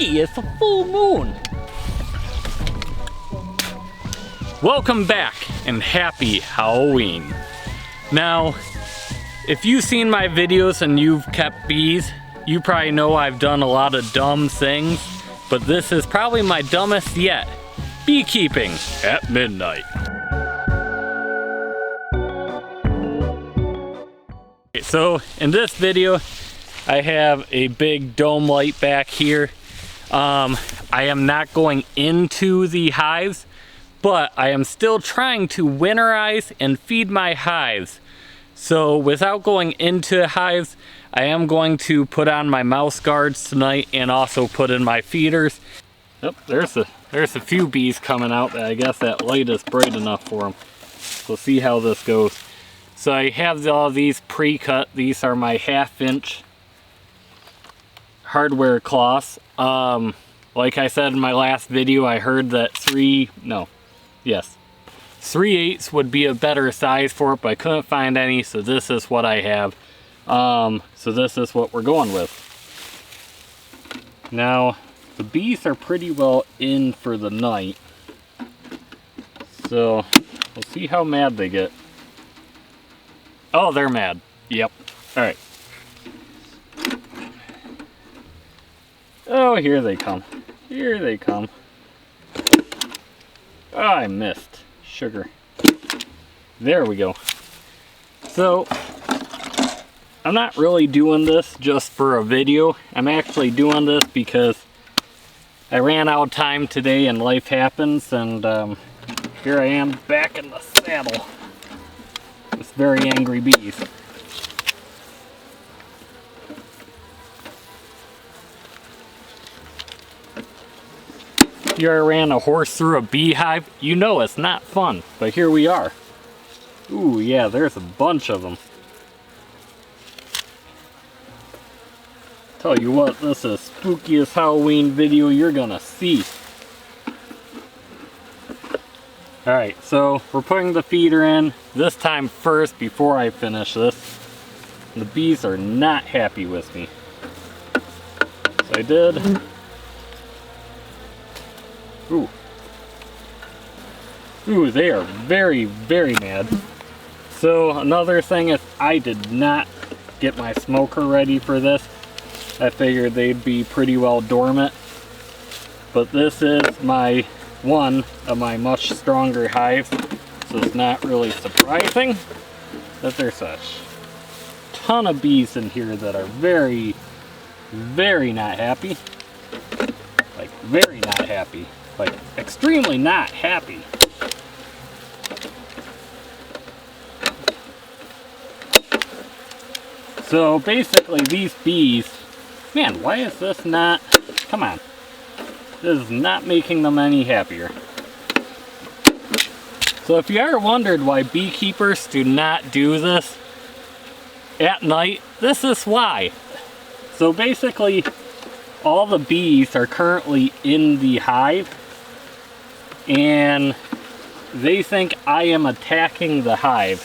spooky. It's a full moon. Welcome back and happy Halloween. Now, if you've seen my videos and you've kept bees, you probably know I've done a lot of dumb things, but this is probably my dumbest yet. Beekeeping at midnight. So in this video, I have a big dome light back here. I am not going into the hives, but I am still trying to winterize and feed my hives. So without going into hives, I am going to put on my mouse guards tonight and also put in my feeders. Yep, there's a few bees coming out. I guess that light is bright enough for them. We'll see how this goes. So I have all these pre-cut. These are my 1/2 inch hardware cloths. Like I said in my last video, I heard that 3/8 would be a better size for it, but I couldn't find any, so this is what I have. So this is what we're going with. Now, the bees are pretty well in for the night, so we'll see how mad they get. Oh, they're mad. Yep. All right. Oh, here they come. Here they come. Oh, I missed. Sugar. There we go. So, I'm not really doing this just for a video. I'm actually doing this because I ran out of time today and life happens, and here I am back in the saddle. With very angry bees. If you ever ran a horse through a beehive, you know it's not fun, but here we are. Ooh, yeah, there's a bunch of them. Tell you what, this is the spookiest Halloween video you're gonna see. Alright, so we're putting the feeder in this time first before I finish this. The bees are not happy with me. So I did. Ooh. Ooh, they are very, very mad. So another thing is I did not get my smoker ready for this. I figured they'd be pretty well dormant. But this is one of my much stronger hives, so it's not really surprising that there's such a ton of bees in here that are very, very not happy. Like, very not happy. Like, extremely not happy. So basically these bees, man, why is this not, come on. This is not making them any happier. So if you ever wondered why beekeepers do not do this at night, this is why. So basically, all the bees are currently in the hive, and they think I am attacking the hive.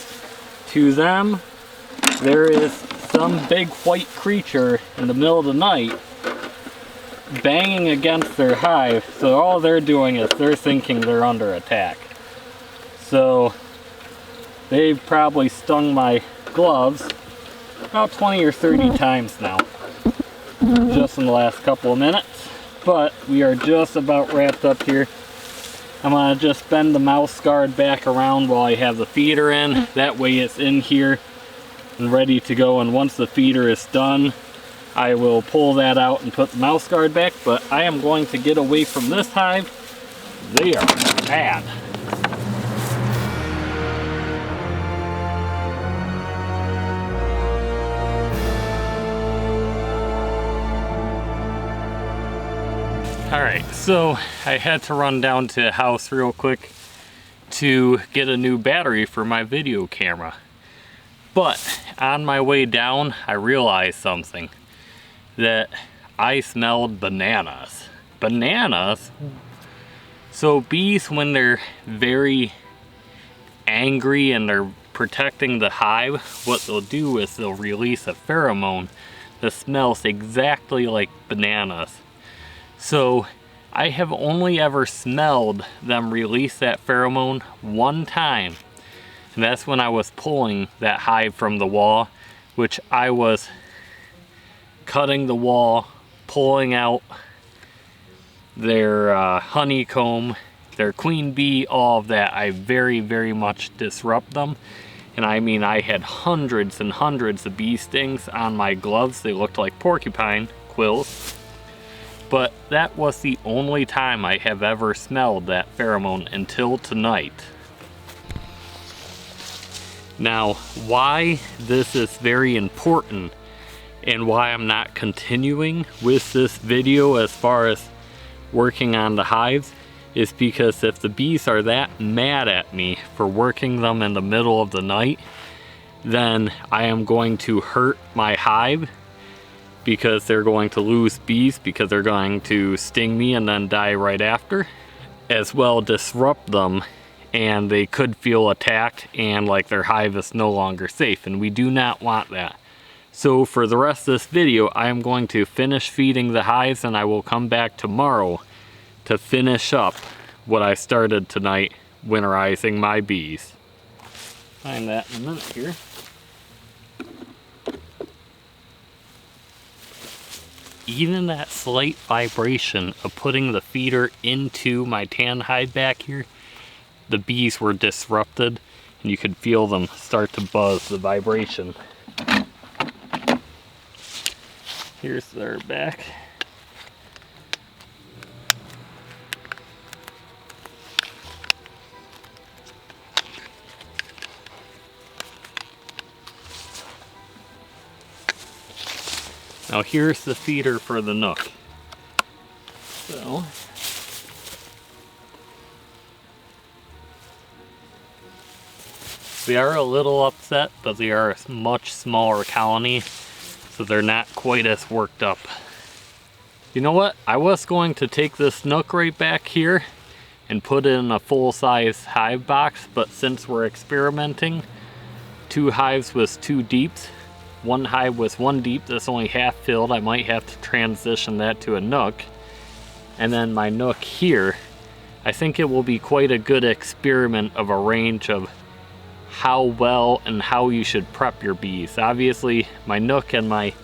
To them, there is some big white creature in the middle of the night banging against their hive, so all they're doing is they're thinking they're under attack. So they've probably stung my gloves about 20 or 30 times now, just in the last couple of minutes. But we are just about wrapped up here. I'm gonna just bend the mouse guard back around while I have the feeder in. That way it's in here and ready to go, and once the feeder is done, I will pull that out and put the mouse guard back, but I am going to get away from this hive. They are mad. Alright, so I had to run down to the house real quick to get a new battery for my video camera. But on my way down, I realized something. That I smelled bananas. Bananas? So bees, when they're very angry and they're protecting the hive, what they'll do is they'll release a pheromone that smells exactly like bananas. So I have only ever smelled them release that pheromone one time. And that's when I was pulling that hive from the wall, which I was cutting the wall, pulling out their honeycomb, their queen bee, all of that. I very, very much disrupt them. And I mean, I had hundreds and hundreds of bee stings on my gloves. They looked like porcupine quills. But that was the only time I have ever smelled that pheromone until tonight. Now, why this is very important and why I'm not continuing with this video as far as working on the hives is because if the bees are that mad at me for working them in the middle of the night, then I am going to hurt my hive because they're going to lose bees because they're going to sting me and then die right after, as well disrupt them, and they could feel attacked and like their hive is no longer safe, and we do not want that. So for the rest of this video, I am going to finish feeding the hives, and I will come back tomorrow to finish up what I started tonight, winterizing my bees. Find that in a minute here. Even that slight vibration of putting the feeder into my tan hive back here, the bees were disrupted and you could feel them start to buzz, the vibration. Here's their back. Now here's the feeder for the Nook. So, they are a little upset, but they are a much smaller colony, so they're not quite as worked up. You know what? I was going to take this Nook right back here and put it in a full-size hive box, but since we're experimenting, 2 hives was 2 deeps. 1 hive was 1 deep that's only half filled. I might have to transition that to a Nook. And then my Nook here, I think it will be quite a good experiment of a range of how well and how you should prep your bees. Obviously, my Nook and my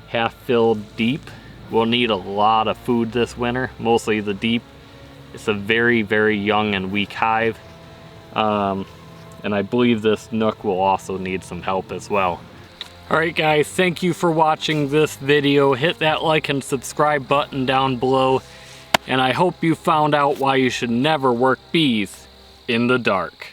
half-filled deep will need a lot of food this winter, mostly the deep. It's a very, very young and weak hive. And I believe this Nook will also need some help as well. Alright guys, thank you for watching this video. Hit that like and subscribe button down below. And I hope you found out why you should never work bees in the dark.